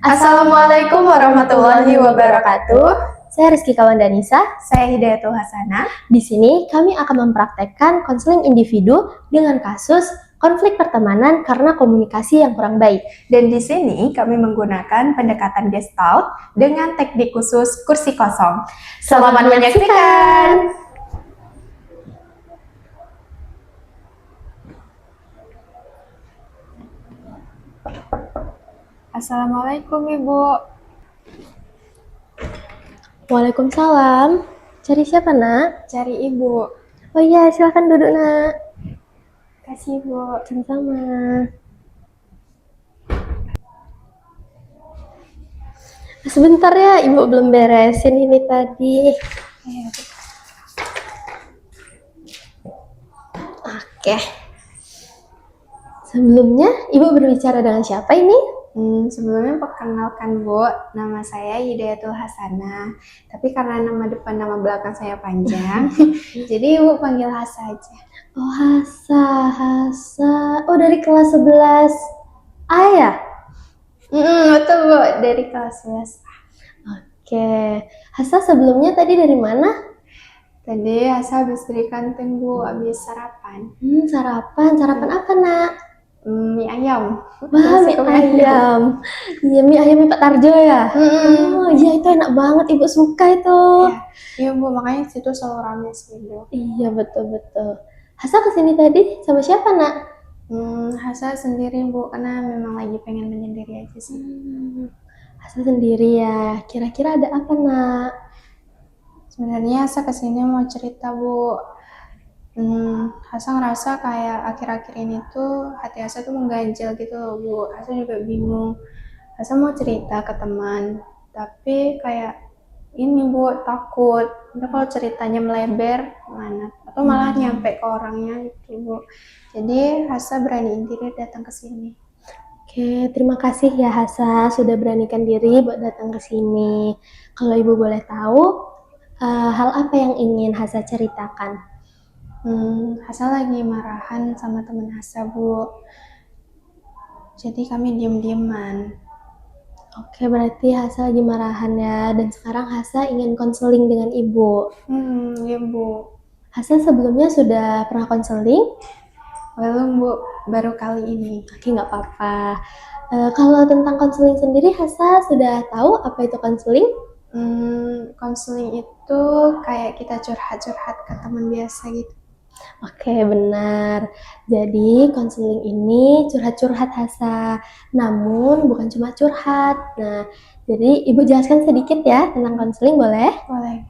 Assalamualaikum warahmatullahi wabarakatuh. Saya Rizky Kawandanisa. Saya Hidayatul Hasanah. Di sini kami akan mempraktekkan konseling individu dengan kasus konflik pertemanan karena komunikasi yang kurang baik. Dan di sini kami menggunakan pendekatan Gestalt dengan teknik khusus kursi kosong. Selamat menyaksikan. Assalamualaikum Ibu. Waalaikumsalam. Cari siapa, Nak? Cari Ibu. Oh iya, silakan duduk, Nak. Kasih Ibu. Sama-sama. Sebentar ya, Ibu belum beresin ini tadi. Oke. Sebelumnya, Ibu berbicara dengan siapa ini? Sebelumnya perkenalkan Bu, nama saya Hidayatul Hasanah. Tapi karena nama depan nama belakang saya panjang, jadi Ibu panggil Hasa aja. Oh, Hasa. Oh, dari kelas 11 A ya? Betul Bu, dari kelas 11. Oke. Hasa sebelumnya tadi dari mana? Tadi Hasa habis dari kantin Bu, habis sarapan. Sarapan apa, Nak? Mie ayam. Wah, mie ayam. Iya, mie ayam Pak Tarjo ya? Oh iya, itu enak banget, Ibu suka itu. Iya Bu, makanya situ selalu rame sih Bu. Iya, betul-betul. Hasa kesini tadi sama siapa, Nak? Hasa sendiri Bu, karena memang lagi pengen menyendiri aja sih. Hasa sendiri ya, kira-kira ada apa, Nak? Sebenarnya Hasa kesini mau cerita Bu. Hasa ngerasa kayak akhir-akhir ini tuh hati Hasa tuh mengganjal gitu loh Bu. Hasa juga bingung. Hasa mau cerita ke teman, tapi kayak ini Bu, takut. Nanti kalau ceritanya melebar mana? Atau malah nyampe ke orangnya gitu Bu. Jadi Hasa beraniin diri datang ke sini. Oke, terima kasih ya Hasa sudah beranikan diri buat datang ke sini. Kalau Ibu boleh tahu, hal apa yang ingin Hasa ceritakan? Hasa lagi marahan sama teman Hasa Bu. Jadi kami diem-dieman. Oke, berarti Hasa lagi marahan ya, dan sekarang Hasa ingin konseling dengan Ibu. Iya Bu. Hasa sebelumnya sudah pernah konseling? Belum Bu, baru kali ini. Oke, nggak apa-apa. Kalau tentang konseling sendiri, Hasa sudah tahu apa itu konseling? Konseling itu kayak kita curhat-curhat ke teman biasa gitu. Oke, benar. Jadi konseling ini curhat-curhat Hasa, namun bukan cuma curhat. Nah, jadi Ibu jelaskan sedikit ya tentang konseling, boleh? Boleh.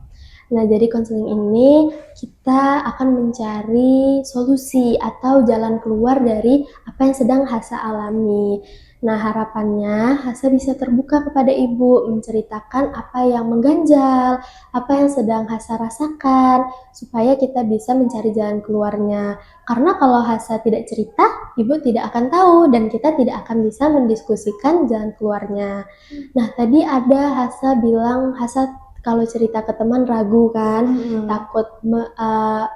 Nah, jadi konseling ini kita akan mencari solusi atau jalan keluar dari apa yang sedang Hasa alami. Nah, harapannya Hasa bisa terbuka kepada Ibu, menceritakan apa yang mengganjal, apa yang sedang Hasa rasakan, supaya kita bisa mencari jalan keluarnya. Karena kalau Hasa tidak cerita, Ibu tidak akan tahu dan kita tidak akan bisa mendiskusikan jalan keluarnya. Nah, tadi ada Hasa bilang Hasa kalau cerita ke teman ragu kan, takut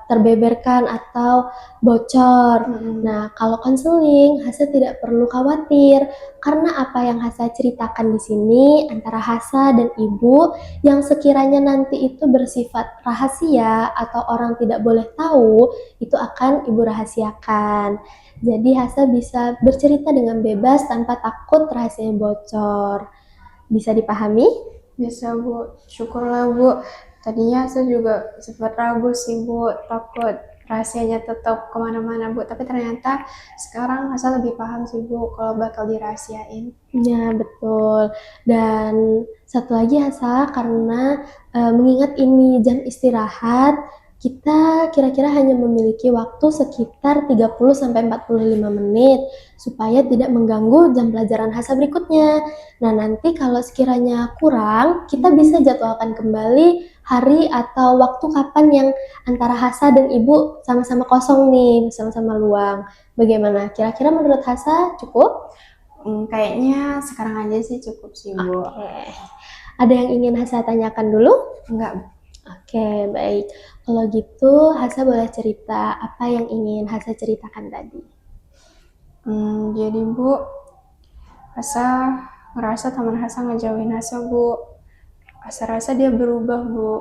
terbeberkan atau bocor. Nah, kalau konseling, Hasa tidak perlu khawatir karena apa yang Hasa ceritakan di sini antara Hasa dan Ibu yang sekiranya nanti itu bersifat rahasia atau orang tidak boleh tahu, itu akan Ibu rahasiakan. Jadi Hasa bisa bercerita dengan bebas tanpa takut rahasianya bocor. Bisa dipahami? Bisa Bu, syukurlah Bu. Tadinya saya juga sempat ragu sih Bu, takut rahasianya tetap kemana-mana Bu. Tapi ternyata sekarang Hasa lebih paham sih Bu kalau bakal dirahasiain. Ya, betul. Dan satu lagi Hasa, karena mengingat ini jam istirahat, kita kira-kira hanya memiliki waktu sekitar 30-45 menit supaya tidak mengganggu jam pelajaran Hasa berikutnya. Nah, nanti kalau sekiranya kurang, kita bisa jadwalkan kembali hari atau waktu kapan yang antara Hasa dan Ibu sama-sama kosong nih, sama-sama luang. Bagaimana? Kira-kira menurut Hasa cukup? Kayaknya sekarang aja sih cukup sih Bu. Oke. Ada yang ingin Hasa tanyakan dulu? Enggak. Oke, baik. Kalau gitu, Hasa boleh cerita apa yang ingin Hasa ceritakan tadi. Jadi Bu, Hasa ngerasa teman Hasa ngejauhin Hasa, Bu. Hasa rasa dia berubah, Bu.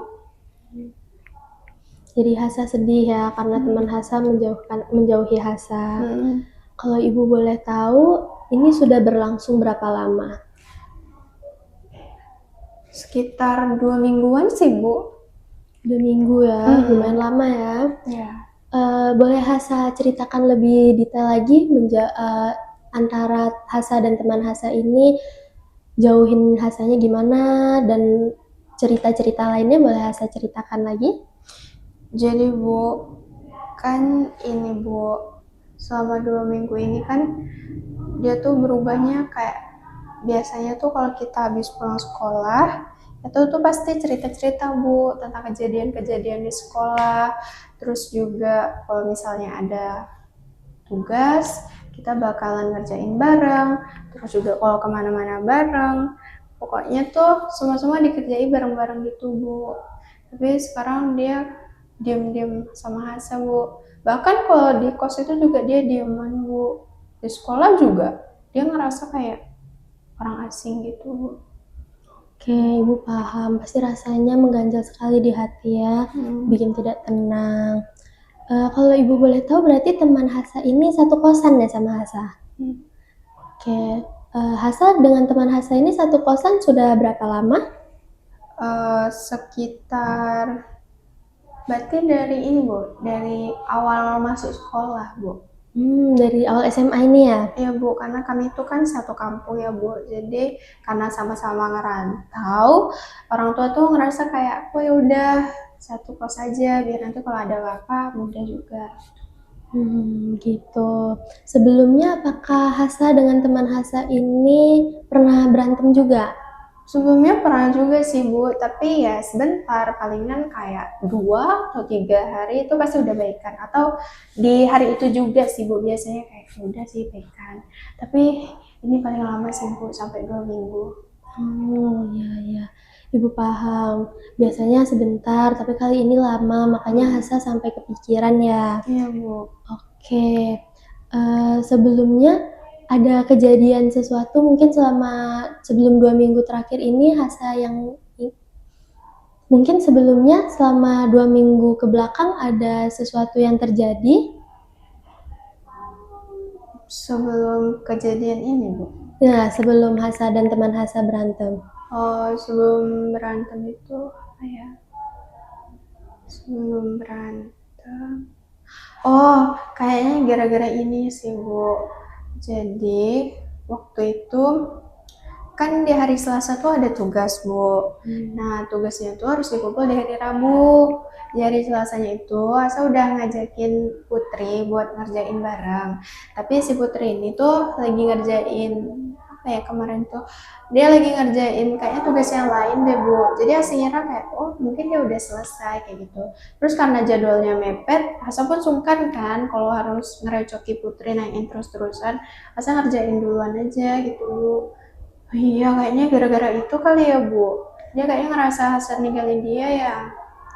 Jadi Hasa sedih ya karena teman Hasa menjauhi Hasa. Kalau Ibu boleh tahu, ini sudah berlangsung berapa lama? Sekitar 2 mingguan sih, Bu. 2 minggu ya, lumayan lama ya. Ya. Boleh Hasa ceritakan lebih detail lagi antara Hasa dan teman Hasa ini, jauhin Hasanya gimana, dan cerita-cerita lainnya boleh Hasa ceritakan lagi? Jadi, Bu, kan ini, Bu, selama 2 minggu ini kan dia tuh berubahnya kayak biasanya tuh kalau kita habis pulang sekolah itu tuh pasti cerita-cerita, Bu, tentang kejadian-kejadian di sekolah. Terus juga kalau misalnya ada tugas kita bakalan ngerjain bareng, terus juga kalau kemana-mana bareng, pokoknya tuh semua dikerjain bareng-bareng gitu, Bu. Tapi sekarang dia diam-diam sama Hasa, Bu. Bahkan kalau di kos itu juga dia diaman, Bu. Di sekolah juga dia ngerasa kayak orang asing gitu, Bu. Oke, Ibu paham. Pasti rasanya mengganjal sekali di hati ya, bikin tidak tenang. Kalau Ibu boleh tahu, berarti teman Hasa ini satu kosan ya sama Hasa? Oke, Hasa dengan teman Hasa ini satu kosan sudah berapa lama? Sekitar berarti dari ini, Bu, dari awal masuk sekolah, Bu. Dari awal SMA ini ya? Iya, Bu, karena kami itu kan satu kampung ya, Bu. Jadi karena sama-sama ngerantau, orang tua tuh ngerasa kayak, oh ya udah satu kos aja biar nanti kalau ada apa-apa mudah juga. Gitu. Sebelumnya apakah Hasa dengan teman Hasa ini pernah berantem juga? Sebelumnya pernah juga sih, Bu, tapi ya sebentar, palingan kayak 2 atau 3 hari itu pasti udah baikan. Atau di hari itu juga sih, Bu, biasanya kayak udah sih baikan. Tapi ini paling lama sih, Bu, sampai 2 minggu. Oh, iya. Ibu paham. Biasanya sebentar, tapi kali ini lama, makanya Hasa sampai kepikiran ya. Iya, Bu. Oke. Sebelumnya ada kejadian sesuatu mungkin sebelum 2 minggu terakhir ini mungkin sebelumnya selama 2 minggu ke belakang ada sesuatu yang terjadi? Sebelum kejadian ini, Bu. Nah, sebelum Hasa dan teman Hasa berantem. Oh, sebelum berantem itu apa ya? Sebelum berantem. Oh, kayaknya gara-gara ini sih, Bu. Jadi, waktu itu kan di hari Selasa tuh ada tugas, Bu. Nah, tugasnya tuh harus dikumpul di hari Rabu. Di hari Selasanya itu, Asa udah ngajakin Putri buat ngerjain bareng. Tapi si Putri ini tuh lagi ngerjain apa ya kemarin tuh? Dia lagi ngerjain kayaknya tugas yang lain deh, Bu. Jadi Asa ngira kayak, oh mungkin dia udah selesai kayak gitu. Terus karena jadwalnya mepet, Asa pun sungkan kan kalau harus ngerecoki Putri nanyain terus-terusan. Asa ngerjain duluan aja gitu, Bu. Iya, kayaknya gara-gara itu kali ya, Bu. Dia kayaknya ngerasa Hasan ninggalin dia ya.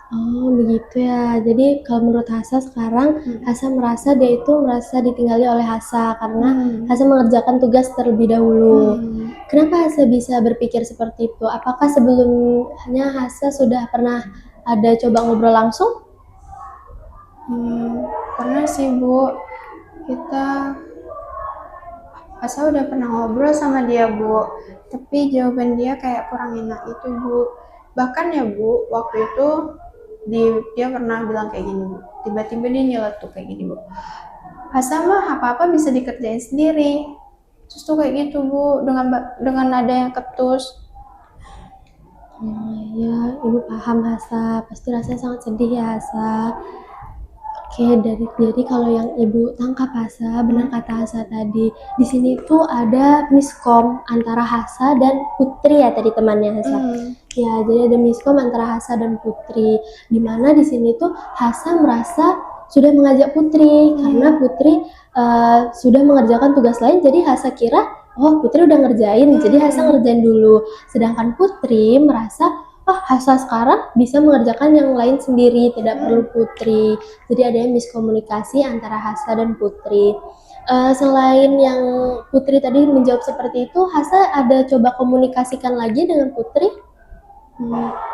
Oh, begitu ya. Jadi kalau menurut Hasa sekarang, Hasa merasa dia itu merasa ditinggali oleh Hasa karena Hasa mengerjakan tugas terlebih dahulu. Kenapa Hasa bisa berpikir seperti itu? Apakah sebelumnya Hasa sudah pernah ada coba ngobrol langsung? Pernah sih, Bu. Asa udah pernah ngobrol sama dia, Bu. Tapi jawaban dia kayak kurang enak itu, Bu. Bahkan ya, Bu, waktu itu dia pernah bilang kayak gini, Bu. Tiba-tiba dia nyeletuk kayak gini, Bu. Asa mah apa-apa bisa dikerjain sendiri. Terus tuh kayak gitu, Bu, dengan nada yang ketus. Ya, Ibu paham Hasa. Pasti rasanya sangat sedih ya Hasa. Oke, jadi kalau yang Ibu tangkap Hasa, benar kata Hasa tadi, di sini tuh ada miskom antara Hasa dan Putri ya tadi temannya Hasa. Ya, jadi ada miskom antara Hasa dan Putri. Dimana di sini tuh Hasa merasa sudah mengajak Putri karena Putri sudah mengerjakan tugas lain, jadi Hasa kira oh Putri udah ngerjain, jadi Hasa ngerjain dulu. Sedangkan Putri merasa oh Hasa sekarang bisa mengerjakan yang lain sendiri, tidak perlu Putri. Jadi ada miskomunikasi antara Hasa dan Putri. Selain yang Putri tadi menjawab seperti itu, Hasa ada coba komunikasikan lagi dengan Putri?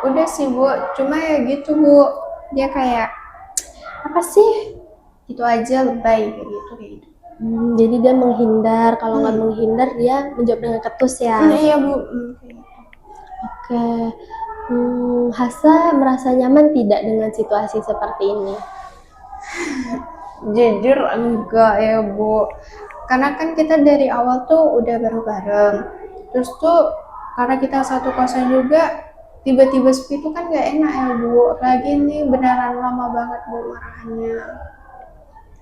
Udah sih Bu, cuma ya gitu Bu, dia kayak apa sih? Itu aja lebay kayak gitu. Jadi dia menghindar, kalau nggak menghindar dia menjawab dengan ketus ya. Iya Bu. Kayak gitu. Oke. Hasa merasa nyaman tidak dengan situasi seperti ini? Jujur enggak ya Bu, karena kan kita dari awal tuh udah bareng-bareng, terus tuh karena kita satu kosan juga, tiba-tiba sepi itu kan gak enak ya Bu, lagi ini beneran lama banget Bu marahannya,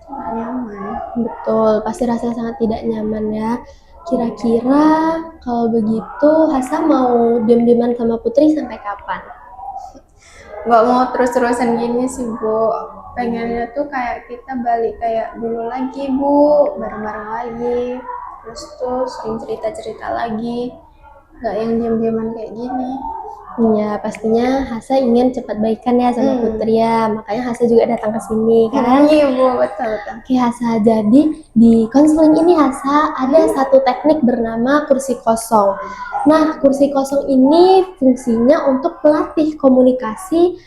gak nyaman. Betul, pasti rasanya sangat tidak nyaman ya. Kira-kira kalau begitu Hasa mau diam-diaman sama Putri sampai kapan? Gak mau terus-terusan gini sih Bu, pengennya tuh kayak kita balik kayak dulu lagi Bu, bareng-bareng lagi, terus tuh sering cerita-cerita lagi, gak yang diam-diaman kayak gini. Ya, pastinya Hasa ingin cepat baikan ya sama Putri ya, makanya Hasa juga datang ke sini kan? Iya Bu, betul. Oke Hasa, jadi di konseling ini Hasa ada satu teknik bernama kursi kosong. Nah, kursi kosong ini fungsinya untuk melatih komunikasi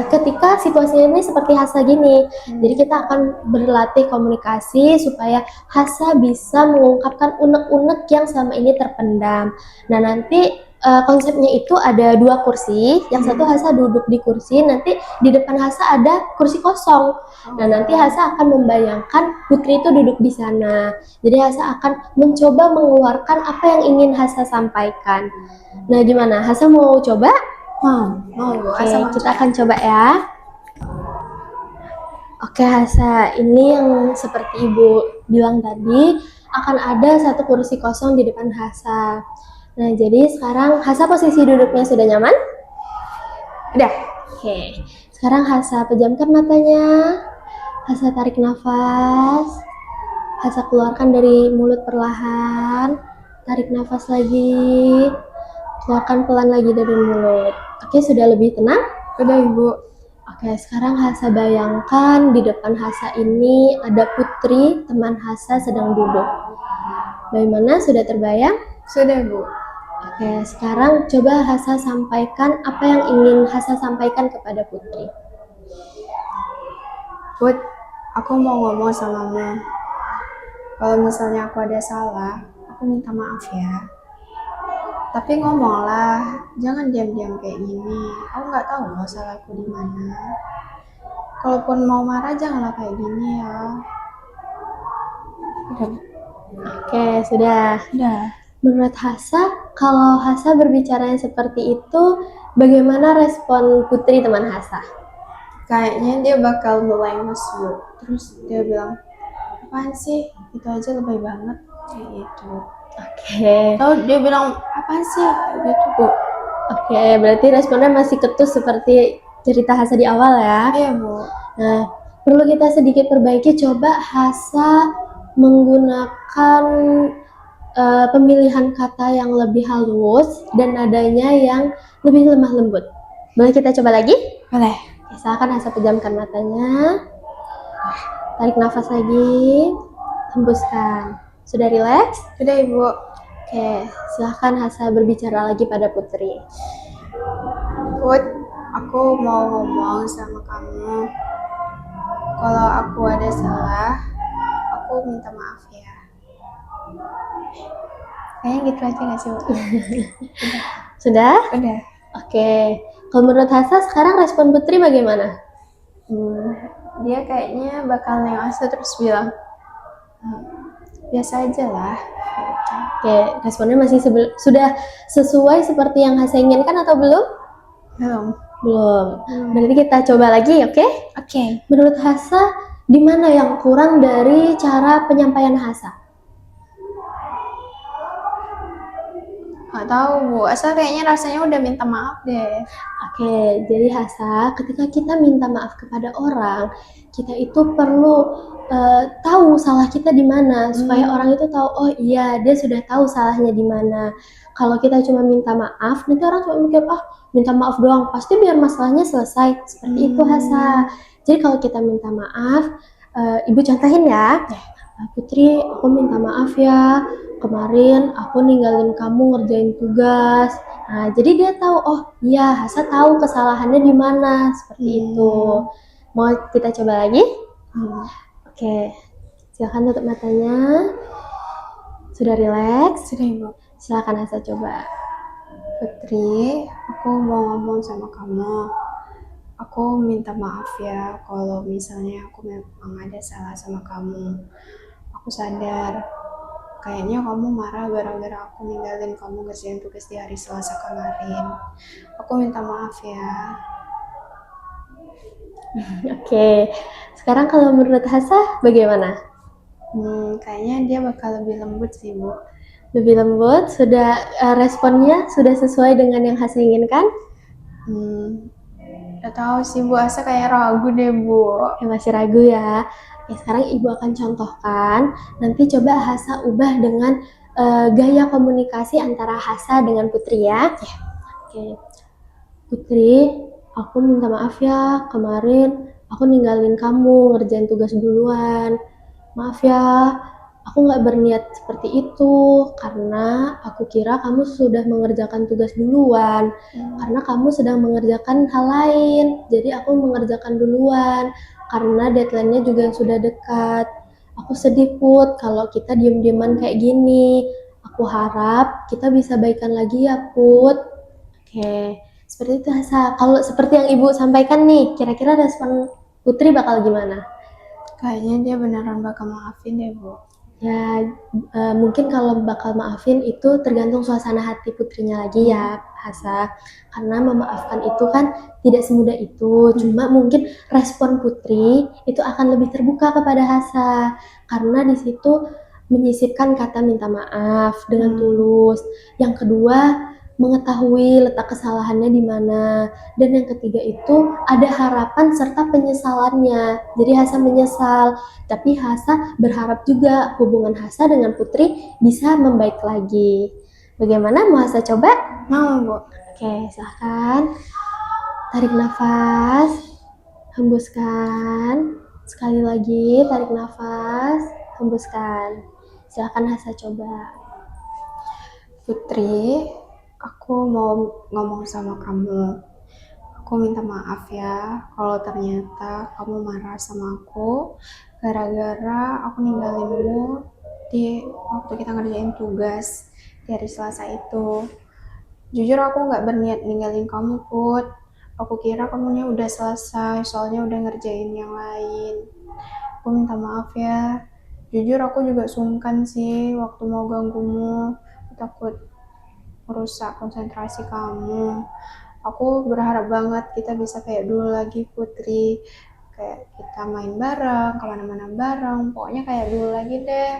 ketika situasinya ini seperti Hasa gini. Jadi kita akan berlatih komunikasi supaya Hasa bisa mengungkapkan unek-unek yang selama ini terpendam. Nah, nanti konsepnya itu ada 2 kursi, yang satu Hasa duduk di kursi, nanti di depan Hasa ada kursi kosong. Nah, nanti Hasa akan membayangkan Putri itu duduk di sana. Jadi Hasa akan mencoba mengeluarkan apa yang ingin Hasa sampaikan. Nah, gimana? Hasa mau coba? Mau Bu, Oke, kita akan coba ya. Oke Hasa, ini yang seperti Ibu bilang tadi, akan ada satu kursi kosong di depan Hasa. Nah, jadi sekarang Hasa posisi duduknya sudah nyaman? Udah. Oke, sekarang Hasa pejamkan matanya. Hasa tarik nafas. Hasa keluarkan dari mulut perlahan. Tarik nafas lagi. Keluarkan pelan lagi dari mulut. Oke, sudah lebih tenang? Udah Ibu. Oke, sekarang Hasa bayangkan di depan Hasa ini ada Putri, teman Hasa sedang duduk. Bagaimana? Sudah terbayang? Sudah Bu. Oke, sekarang coba Hasa sampaikan apa yang ingin Hasa sampaikan kepada Putri. Put, aku mau ngomong sama Mama. Kalau misalnya aku ada salah, aku minta maaf ya. Tapi ngomonglah, jangan diam-diam kayak gini. Aku nggak tahu loh salahku di mana. Kalaupun mau marah, janganlah kayak gini ya. Udah. Oke, sudah. Menurut Hasa, kalau Hasa berbicara yang seperti itu, bagaimana respon Putri teman Hasa? Kayaknya dia bakal mulai Bu. Terus dia bilang, apaan sih? Itu aja lebay banget. Kayak gitu. Oke. Tahu dia bilang, apaan sih? Kayak gitu Bu. Oke, berarti responnya masih ketus seperti cerita Hasa di awal ya? Iya Bu. Nah, perlu kita sedikit perbaiki, coba Hasa menggunakan pemilihan kata yang lebih halus dan nadanya yang lebih lemah lembut. Boleh kita coba lagi? Boleh. Silakan Hasa pejamkan matanya. Tarik nafas lagi. Hembuskan. Sudah rileks? Sudah Ibu. Oke, silakan Hasa berbicara lagi pada Putri. Put, aku mau ngomong sama kamu. Kalau aku ada salah, aku minta maaf ya. Kayaknya gitu aja gak sih Bu? Sudah? Udah. Oke. Kalau menurut Hasa sekarang respon Putri bagaimana? Dia kayaknya bakal nengok terus bilang, biasa aja lah. Oke, responnya masih sudah sesuai seperti yang Hasa inginkan atau belum? Belum. Berarti kita coba lagi, oke? Oke. Menurut Hasa, di mana yang kurang dari cara penyampaian Hasa? Gak tahu Bu, asal kayaknya rasanya udah minta maaf deh. Oke, jadi Hasa, ketika kita minta maaf kepada orang, kita itu perlu tahu salah kita di mana supaya orang itu tahu, oh iya dia sudah tahu salahnya di mana. Kalau kita cuma minta maaf, nanti orang cuma mikir, oh minta maaf doang, pasti biar masalahnya selesai. Seperti itu Hasa. Jadi kalau kita minta maaf, Ibu contohin ya. Putri, aku minta maaf ya, kemarin aku ninggalin kamu ngerjain tugas. Nah, jadi dia tahu, oh iya, Hasa tahu kesalahannya di mana, seperti itu. Mau kita coba lagi? Oke, silakan tutup matanya. Sudah rileks? Sudah Ibu. Silakan Hasa coba. Putri, aku mau ngomong sama kamu. Aku minta maaf ya kalau misalnya aku memang ada salah sama kamu. Aku sadar, kayaknya kamu marah gara-gara aku ninggalin kamu ngerjain tugas di hari Selasa kemarin. Aku minta maaf ya. Oke, sekarang kalau menurut Hasa bagaimana? Kayaknya dia bakal lebih lembut sih, Bu. Lebih lembut, sudah responnya sudah sesuai dengan yang Hasa inginkan? Gak tahu sih, Bu. Asa kayak ragu deh, Bu. Masih ragu ya. Oke, sekarang Ibu akan contohkan. Nanti coba Hasa ubah dengan gaya komunikasi antara Hasa dengan Putri ya. Oke, Putri, aku minta maaf ya. Kemarin aku ninggalin kamu ngerjain tugas duluan. Maaf ya, aku nggak berniat seperti itu karena aku kira kamu sudah mengerjakan tugas duluan. Karena kamu sedang mengerjakan hal lain, jadi aku mengerjakan duluan karena deadline-nya juga sudah dekat. Aku sedih Put kalau kita diem-dieman kayak gini. Aku harap kita bisa baikan lagi ya Put. Oke, seperti itu Hasa. Kalau seperti yang Ibu sampaikan nih, kira-kira respon Putri bakal gimana? Kayaknya dia beneran bakal maafin deh, Bu. Ya, mungkin kalau bakal maafin itu tergantung suasana hati Putrinya lagi ya, Hasa. Karena memaafkan itu kan tidak semudah itu. Cuma mungkin respon Putri itu akan lebih terbuka kepada Hasa. Karena di situ menyisipkan kata minta maaf dengan tulus. Yang kedua, mengetahui letak kesalahannya di mana. Dan yang ketiga itu ada harapan serta penyesalannya. Jadi Hasa menyesal, tapi Hasa berharap juga hubungan Hasa dengan Putri bisa membaik lagi. Bagaimana? Mau Hasa coba? Mau, Bu. Oke, silahkan. Tarik nafas, hembuskan. Sekali lagi, tarik nafas, hembuskan. Silahkan Hasa coba. Putri, aku mau ngomong sama kamu. Aku minta maaf ya kalau ternyata kamu marah sama aku gara-gara aku ninggalinmu di waktu kita ngerjain tugas di hari Selasa itu. Jujur aku nggak berniat ninggalin kamu, Put. Aku kira kamunya udah selesai, soalnya udah ngerjain yang lain. Aku minta maaf ya. Jujur aku juga sungkan sih waktu mau ganggumu. Aku takut merusak konsentrasi kamu. Aku berharap banget kita bisa kayak dulu lagi, Putri. Kayak kita main bareng, kemana-mana bareng. Pokoknya kayak dulu lagi deh.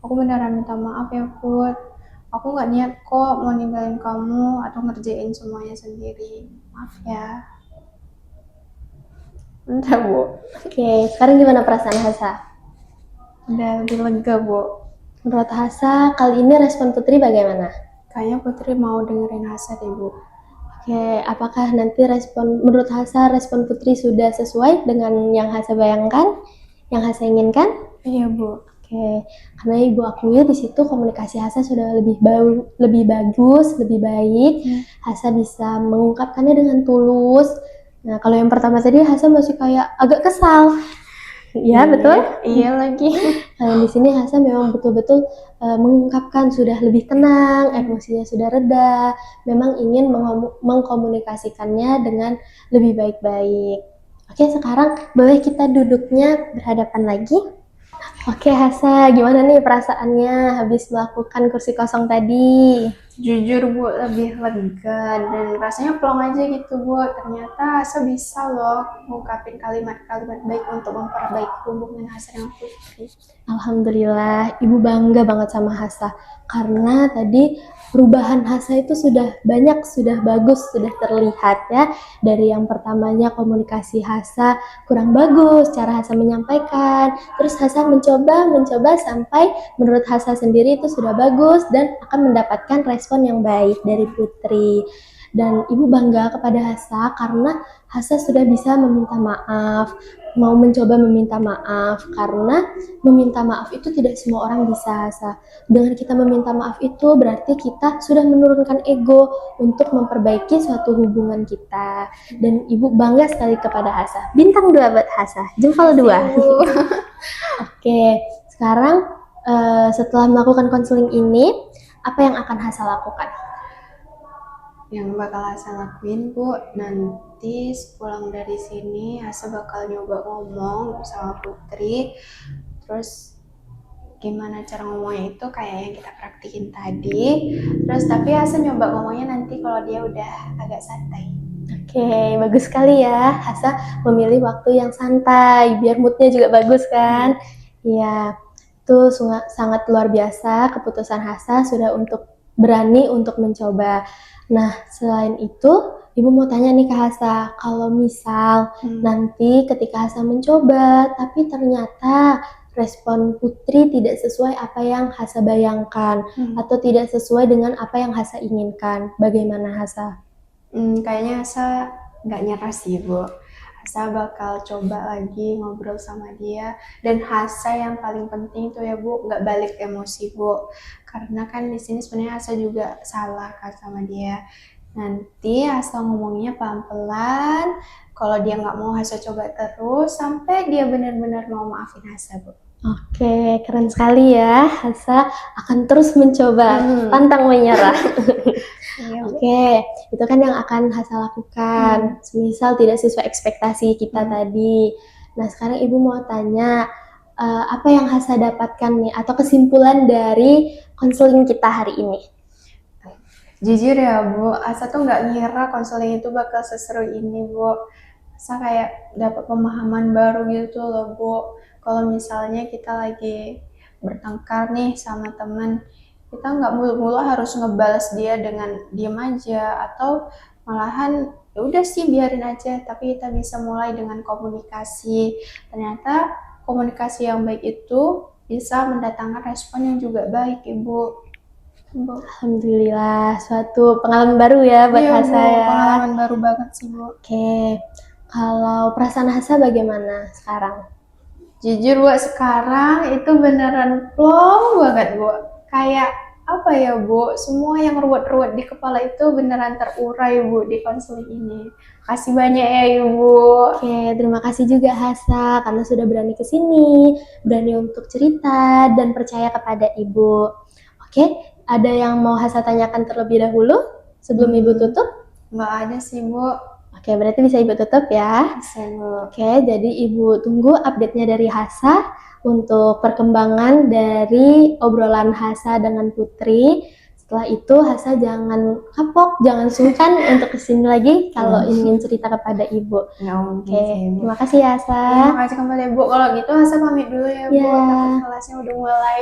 Aku beneran minta maaf ya, Put. Aku gak niat kok mau ninggalin kamu atau ngerjain semuanya sendiri. Maaf ya. Udah, Bu. Oke, sekarang gimana perasaan Hasa? Udah lebih lega, Bu. Menurut Hasa, kali ini respon Putri bagaimana? Kayaknya Putri mau dengerin Hasa deh, Bu. Oke, apakah nanti menurut Hasa respon Putri sudah sesuai dengan yang Hasa bayangkan, yang Hasa inginkan? Iya, Bu. Oke, karena Ibu akui di situ komunikasi Hasa sudah lebih bagus, lebih baik. Hasa bisa mengungkapkannya dengan tulus. Nah, kalau yang pertama tadi Hasa masih kayak agak kesal. Ya, betul? Iya lagi. Nah, di sini Hasa memang betul-betul mengungkapkan sudah lebih tenang, emosinya sudah reda, memang ingin mengkomunikasikannya dengan lebih baik-baik. Oke, sekarang boleh kita duduknya berhadapan lagi? Oke, Hasa, gimana nih perasaannya habis melakukan kursi kosong tadi? Jujur, Bu, lebih lega dan rasanya plong aja gitu, Bu. Ternyata Hasa bisa loh ngungkapin kalimat-kalimat baik untuk memperbaiki hubungan Hasa dengan Putri. Alhamdulillah, Ibu bangga banget sama Hasa karena tadi perubahan Hasa itu sudah banyak, sudah bagus, sudah terlihat ya. Dari yang pertamanya komunikasi Hasa kurang bagus, cara Hasa menyampaikan, terus Hasa mencoba sampai menurut Hasa sendiri itu sudah bagus dan akan mendapatkan respon yang baik dari Putri. Dan Ibu bangga kepada Hasa karena Hasa sudah bisa meminta maaf. mau mencoba meminta maaf, karena meminta maaf itu tidak semua orang bisa, Hasa. Dengan kita meminta maaf itu berarti kita sudah menurunkan ego untuk memperbaiki suatu hubungan kita. Dan Ibu bangga sekali kepada Hasa. Bintang 2 buat Hasa, jempol 2. Ibu. Oke, sekarang setelah melakukan konseling ini, apa yang akan Hasa lakukan? Yang bakal Asa lakuin Bu, nanti sepulang dari sini Asa bakal nyoba ngomong sama Putri, terus gimana cara ngomongnya itu kayak yang kita praktikin tadi, terus tapi Asa nyoba ngomongnya nanti kalau dia udah agak santai. Oke, bagus sekali ya. Hasa memilih waktu yang santai, biar moodnya juga bagus kan? Iya, itu sangat luar biasa keputusan Hasa sudah berani untuk mencoba. Nah, selain itu, Ibu mau tanya nih ke Hasa, kalau misal nanti ketika Hasa mencoba, tapi ternyata respon Putri tidak sesuai apa yang Hasa bayangkan, atau tidak sesuai dengan apa yang Hasa inginkan, bagaimana Hasa? Kayaknya Asa nggak nyerah sih Bu. Asa bakal coba lagi ngobrol sama dia, dan Asa yang paling penting tuh ya Bu, nggak balik emosi Bu, karena kan di sini sebenarnya Asa juga salah kan sama dia. Nanti Asa ngomongnya pelan-pelan, kalau dia nggak mau Asa coba terus sampai dia benar-benar mau maafin Asa Bu. Oke, keren sekali ya. Hasa akan terus mencoba, pantang menyerah. Iya, Bu. Oke, itu kan yang akan Hasa lakukan. Semisal tidak sesuai ekspektasi kita tadi. Nah, sekarang Ibu mau tanya, apa yang Hasa dapatkan nih, atau kesimpulan dari konseling kita hari ini? Jujur ya Bu, Asa tuh nggak ngira konseling itu bakal seseru ini Bu. Asa kayak dapat pemahaman baru gitu loh Bu. Kalau misalnya kita lagi bertengkar nih sama teman, kita nggak mulu-mulu harus ngebalas dia dengan diem aja, atau malahan ya udah sih biarin aja, tapi kita bisa mulai dengan komunikasi. Ternyata komunikasi yang baik itu bisa mendatangkan respon yang juga baik Ibu. Alhamdulillah, suatu pengalaman baru ya buat Iya, Hasa Bu, ya. pengalaman baru banget sih Bu. Oke, kalau perasaan Hasa bagaimana sekarang? Jujur Bu, sekarang itu beneran plong banget Bu. Kayak apa ya Bu, semua yang ruwet-ruwet di kepala itu beneran terurai Bu di konseling ini. Kasih banyak ya Ibu. Oke, terima kasih juga Hasa karena sudah berani ke sini, berani untuk cerita dan percaya kepada Ibu. Oke, ada yang mau Hasa tanyakan terlebih dahulu sebelum Ibu tutup? Nggak ada sih Bu. Oke, berarti bisa Ibu tutup ya. Bisa Bu. Oke, jadi Ibu tunggu update-nya dari Hasa untuk perkembangan dari obrolan Hasa dengan Putri. Setelah itu Hasa jangan kapok, jangan sungkan untuk kesini lagi kalau ingin cerita kepada Ibu. Nggak mungkin Oke, sih Bu. terima kasih ya Hasa. Terima kasih kembali Bu. Kalau gitu Hasa pamit dulu ya Bu. Ya. Takut kelasnya udah mulai.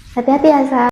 Hati-hati Hasa.